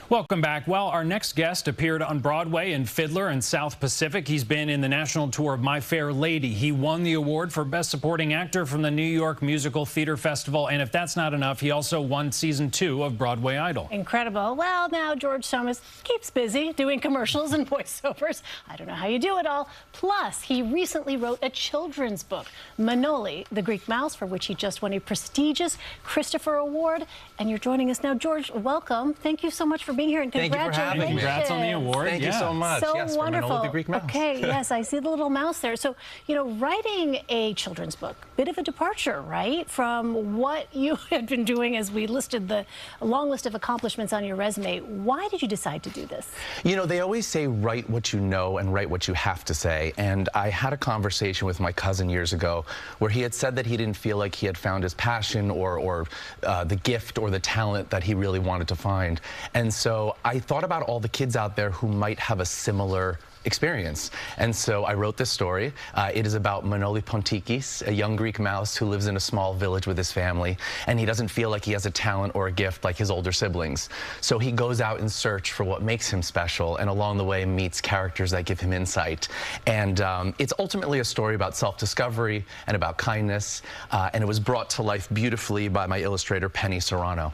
Welcome back. Well, our next guest appeared on Broadway in Fiddler and South Pacific. He's been in the national tour of My Fair Lady. He won the award for Best Supporting Actor from the New York Musical Theater Festival. And if that's not enough, he also won Season 2 of Broadway Idol. Incredible. Well, now George Psomas keeps busy doing commercials and voiceovers. I don't know how you do it all. Plus, he recently wrote a children's book, Manoli the Greek Mouse, for which he just won a prestigious Christopher Award. And you're joining us now. George, welcome. Thank you so much for being here, and congratulations. Thank you for having me. Congrats on the award. Thank you so much. So yes, wonderful. For Manoli the Greek Mouse. Okay, yes, I see the little mouse there. So, you know, writing a children's book, bit of a departure, right, from what you had been doing as we listed the long list of accomplishments on your resume. Why did you decide to do this? You know, they always say write what you know and write what you have to say. And I had a conversation with my cousin years ago where he had said that he didn't feel like he had found his passion or the gift or the talent that he really wanted to find. And so I thought about all the kids out there who might have a similar experience. And so I wrote this story. It is about Manoli Pontikis, a young Greek mouse who lives in a small village with his family, and he doesn't feel like he has a talent or a gift like his older siblings. So he goes out in search for what makes him special, and along the way meets characters that give him insight. And it's ultimately a story about self-discovery and about kindness, and it was brought to life beautifully by my illustrator, Penny Serrano.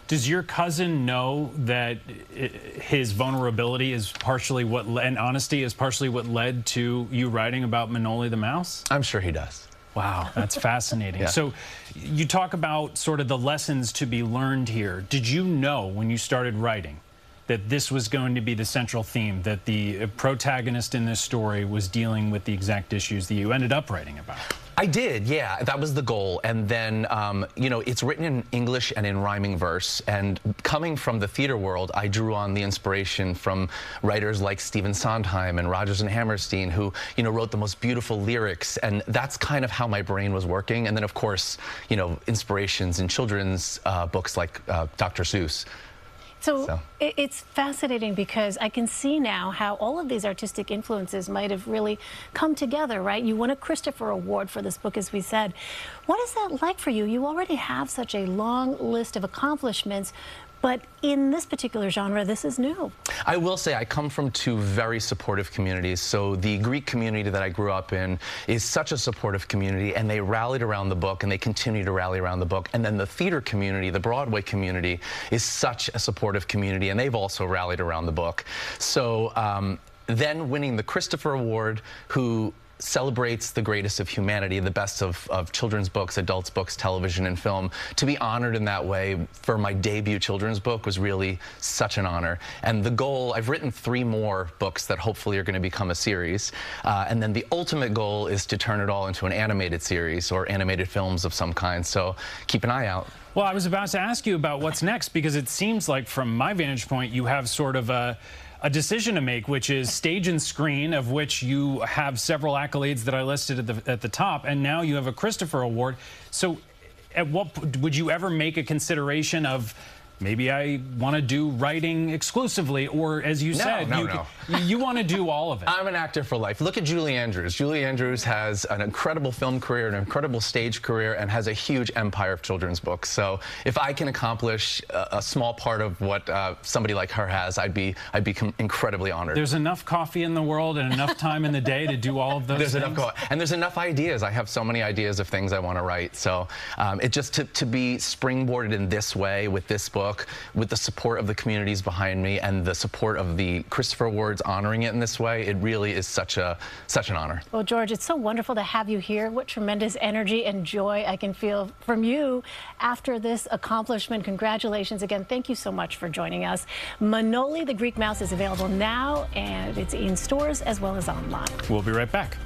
Does your cousin know that his vulnerability is partially what, and honesty is partially what led to you writing about Manoli the Mouse? I'm sure he does. Wow, that's fascinating. Yeah. So you talk about sort of the lessons to be learned here. Did you know when you started writing that this was going to be the central theme, that the protagonist in this story was dealing with the exact issues that you ended up writing about? I did, yeah. That was the goal. And then, you know, it's written in English and in rhyming verse. And coming from the theater world, I drew on the inspiration from writers like Stephen Sondheim and Rodgers and Hammerstein, who, you know, wrote the most beautiful lyrics. And that's kind of how my brain was working. And then, of course, you know, inspirations in children's books like Dr. Seuss. So it's fascinating because I can see now how all of these artistic influences might have really come together, right? You won a Christopher Award for this book, as we said. What is that like for you? You already have such a long list of accomplishments, but in this particular genre, this is new. I will say I come from two very supportive communities. So the Greek community that I grew up in is such a supportive community, and they rallied around the book, and they continue to rally around the book. And then the theater community, the Broadway community, is such a supportive community, and they've also rallied around the book. So then winning the Christopher Award, who celebrates the greatest of humanity, the best of children's books, adults books, television, and film. To be honored in that way for my debut children's book was really such an honor. And the goal, I've written 3 more books that hopefully are going to become a series. And then the ultimate goal is to turn it all into an animated series or animated films of some kind. So keep an eye out. Well, I was about to ask you about what's next, because it seems like from my vantage point, you have sort of a decision to make, which is stage and screen, of which you have several accolades that I listed at the top, and now you have a Christopher Award. So at what would you ever make a consideration of, maybe I want to do writing exclusively, or as you said, you want to do all of it? I'm an actor for life. Look at Julie Andrews. Julie Andrews has an incredible film career, an incredible stage career, and has a huge empire of children's books. So if I can accomplish a small part of what somebody like her has, I'd be incredibly honored. There's enough coffee in the world and enough time in the day to do all of those things. And there's enough ideas. I have so many ideas of things I want to write. So it just to be springboarded in this way with this book, with the support of the communities behind me and the support of the Christopher Awards honoring it in this way, it really is such an honor. Well, George, it's so wonderful to have you here. What tremendous energy and joy I can feel from you after this accomplishment. Congratulations again. Thank you so much for joining us. Manoli the Greek Mouse is available now, and it's in stores as well as online. We'll be right back.